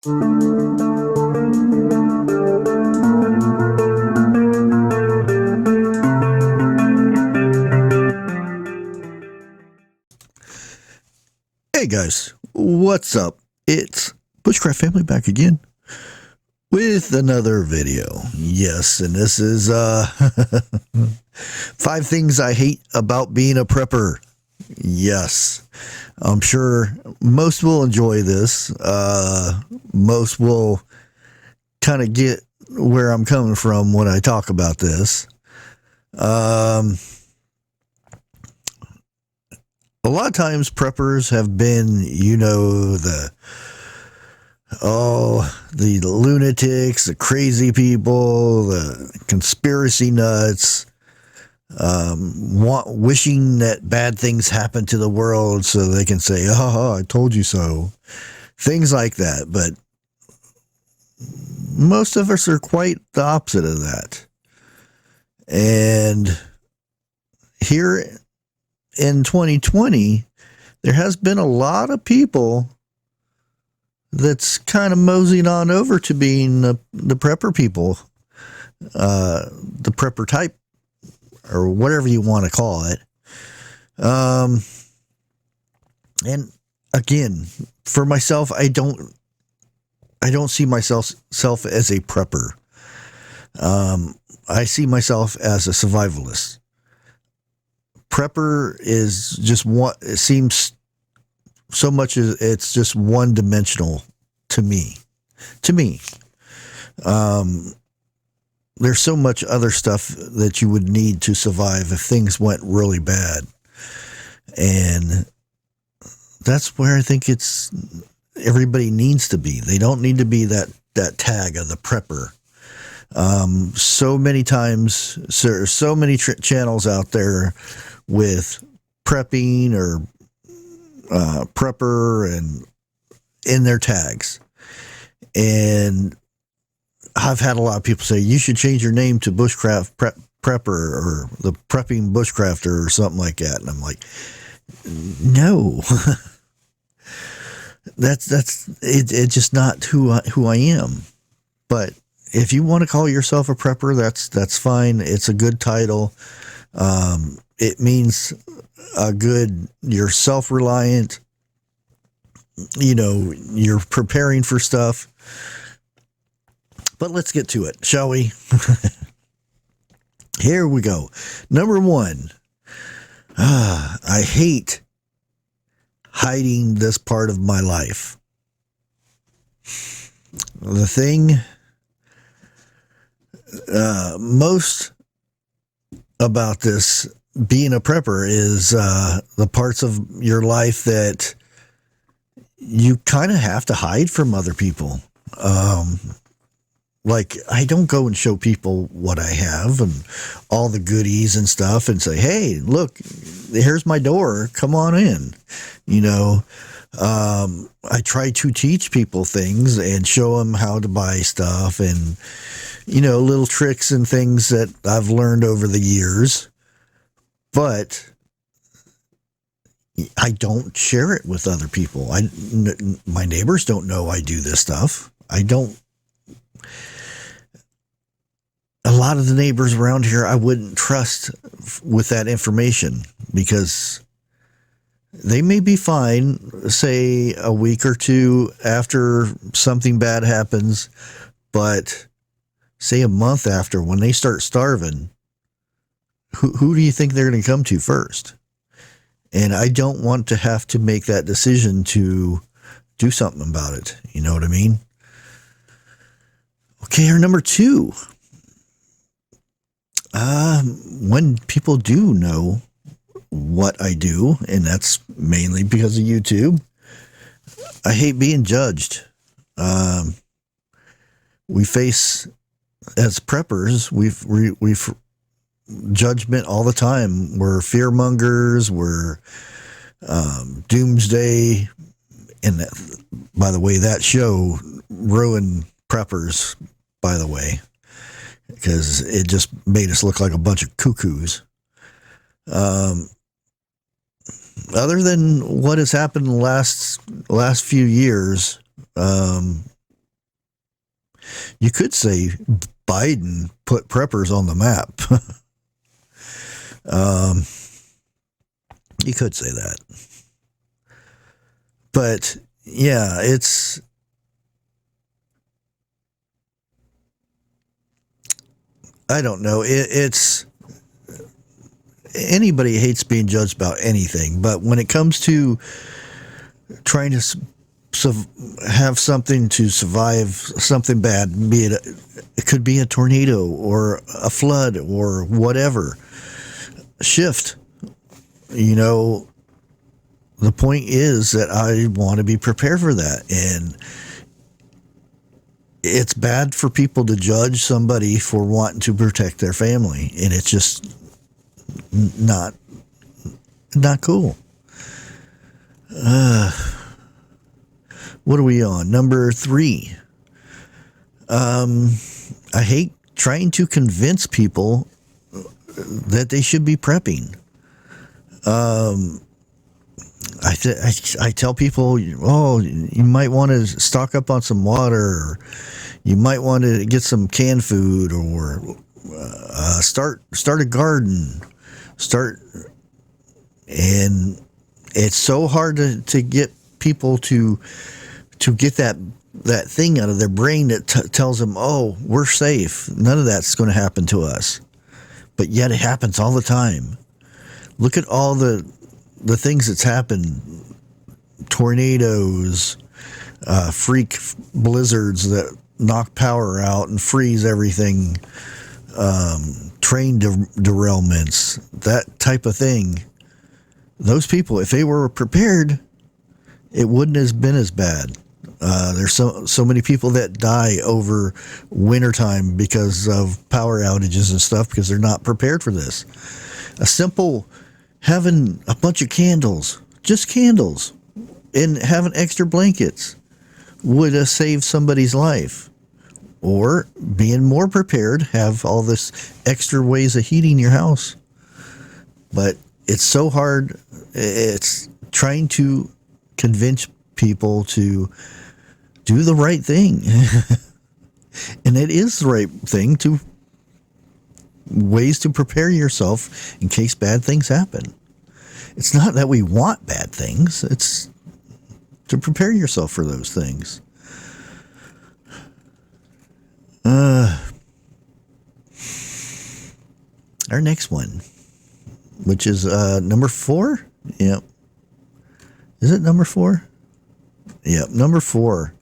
Hey guys, what's up? It's Bushcraft Family back again with another video. Yes, and this is 5 things I hate about being a prepper. Yes, I'm sure most will enjoy this. Most will kind of get where I'm coming from when I talk about this. A lot of times preppers have been, the lunatics, the crazy people, the conspiracy nuts, wishing that bad things happen to the world so they can say, oh, I told you so. Things like that. But most of us are quite the opposite of that. And here in 2020, there has been a lot of people that's kind of moseying on over to being the prepper people, the prepper type, or whatever you want to call it. And again, for myself, I don't see myself as a prepper. I see myself as a survivalist. Prepper is just one, it seems so much as it's just one dimensional to me. There's so much other stuff that you would need to survive if things went really bad. And that's where I think everybody needs to be. They don't need to be that tag of the prepper. So many times, so many channels out there with prepping or prepper and in their tags. And I've had a lot of people say, you should change your name to Bushcraft Prepper or the Prepping Bushcrafter or something like that. And I'm like, no. It's just not who I am. But if you want to call yourself a prepper, that's fine. It's a good title. It means you're self-reliant. You're preparing for stuff. But let's get to it, shall we? Here we go. Number 1. I hate hiding this part of my life. The thing most about this being a prepper is the parts of your life that you kind of have to hide from other people. Like, I don't go and show people what I have and all the goodies and stuff and say, hey, look, here's my door. Come on in. I try to teach people things and show them how to buy stuff and, little tricks and things that I've learned over the years. But I don't share it with other people. My neighbors don't know I do this stuff. A lot of the neighbors around here, I wouldn't trust with that information because they may be fine, say a week or two after something bad happens, but say a month after, when they start starving, who do you think they're going to come to first? And I don't want to have to make that decision to do something about it. You know what I mean? Okay, or number 2. When people do know what I do, and that's mainly because of YouTube, I hate being judged. We face, as preppers, we've judgment all the time. We're fearmongers. We're doomsday. And by the way, that show ruined preppers, by the way, because it just made us look like a bunch of cuckoos. Other than what has happened in the last few years, You could say Biden put preppers on the map. You could say that. But yeah, I don't know. It's anybody hates being judged about anything, but when it comes to trying to have something to survive something bad, be it could be a tornado or a flood or whatever, shift. The point is that I want to be prepared for that, and it's bad for people to judge somebody for wanting to protect their family, and it's just not cool. What are we on? Number 3. I hate trying to convince people that they should be prepping. I tell people, oh, you might want to stock up on some water, or you might want to get some canned food, or start a garden. And it's so hard to get people to get that thing out of their brain that tells them, oh, we're safe. None of that's going to happen to us. But yet it happens all the time. Look at all the things that's happened. Tornadoes, freak blizzards that knock power out and freeze everything, train derailments, that type of thing. Those people, if they were prepared, it wouldn't have been as bad. There's so many people that die over wintertime because of power outages and stuff because they're not prepared for this. A simple having a bunch of candles, just candles, and having extra blankets would have saved somebody's life. Or being more prepared, have all this extra ways of heating your house. But it's so hard. It's trying to convince people to do the right thing. And it is the right thing, to ways to prepare yourself in case bad things happen. It's not that we want bad things. It's to prepare yourself for those things. Our next one, which is number 4. Yep. Is it number 4? Yep, number 4.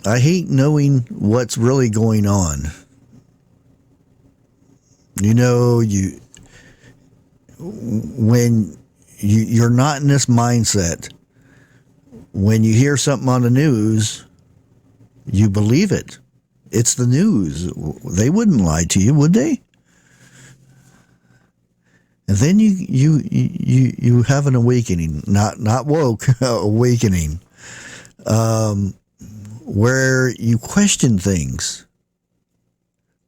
I hate knowing what's really going on. When you're not in this mindset, when you hear something on the news, you believe it. It's the news. They wouldn't lie to you, would they? And then you have an awakening, not woke, awakening, where you question things.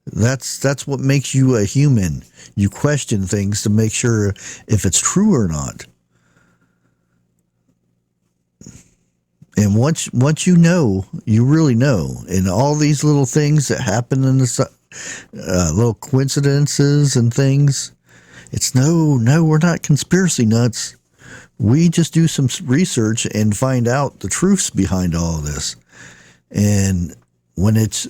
That's what makes you a human. You question things to make sure if it's true or not. And once you know, you really know. And all these little things that happen in the little coincidences and things, it's no, we're not conspiracy nuts. We just do some research and find out the truths behind all of this. And when this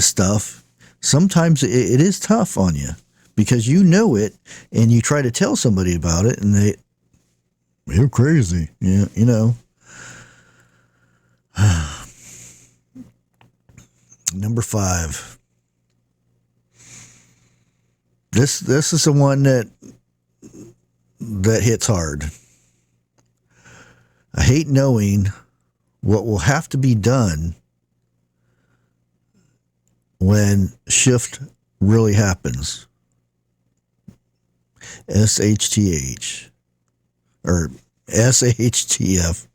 stuff, sometimes it is tough on you because you know it and you try to tell somebody about it and you're crazy. Yeah, Number 5. This is the one that hits hard. I hate knowing what will have to be done when shift really happens. SHTH or SHTF.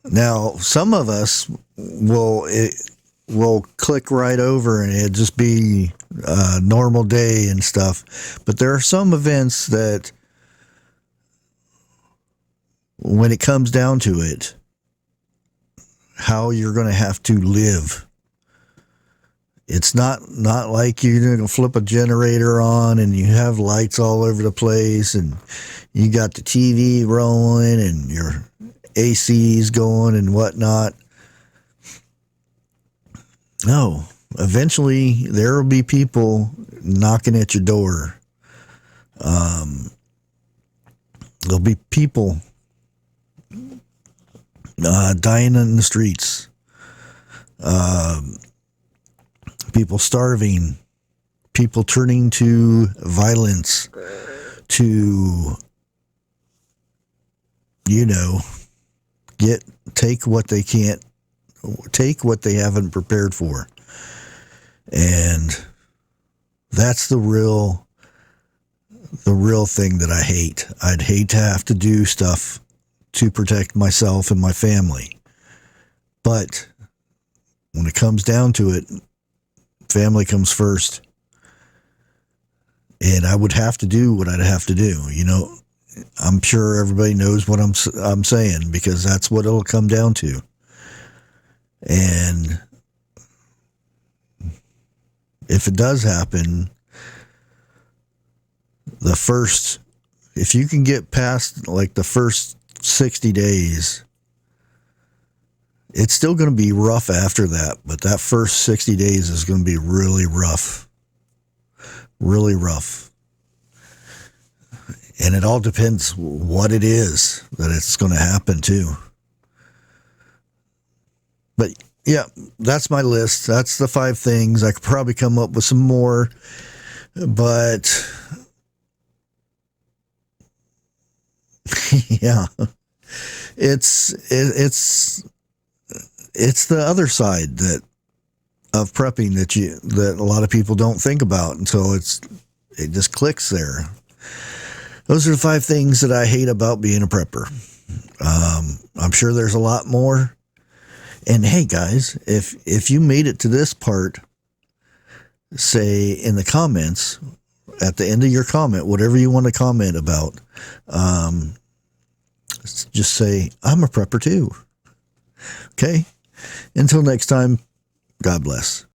Now, some of us will click right over and it'd just be normal day and stuff. But there are some events that, when it comes down to it, how you're going to have to live. It's not like you're going to flip a generator on and you have lights all over the place and you got the TV rolling and your AC's going and whatnot. No, eventually there will be people knocking at your door. There'll be people dying in the streets. People starving, people turning to violence to, take what they can't, take what they haven't prepared for. And that's the real thing that I hate. I'd hate to have to do stuff to protect myself and my family. But when it comes down to it, family comes first. And I would have to do what I'd have to do. I'm sure everybody knows what I'm saying, because that's what it'll come down to. And if it does happen, if you can get past like the first 60 days, it's still going to be rough after that, but that first 60 days is going to be really rough. Really rough. And it all depends what it is that it's going to happen to. But yeah, that's my list. That's the 5 things. I could probably come up with some more, but yeah, it's the other side of prepping that a lot of people don't think about until it just clicks there. Those are the 5 things that I hate about being a prepper. I'm sure there's a lot more. And hey guys, if you made it to this part, say in the comments, at the end of your comment, whatever you want to comment about, just say, I'm a prepper too. Okay? Until next time, God bless.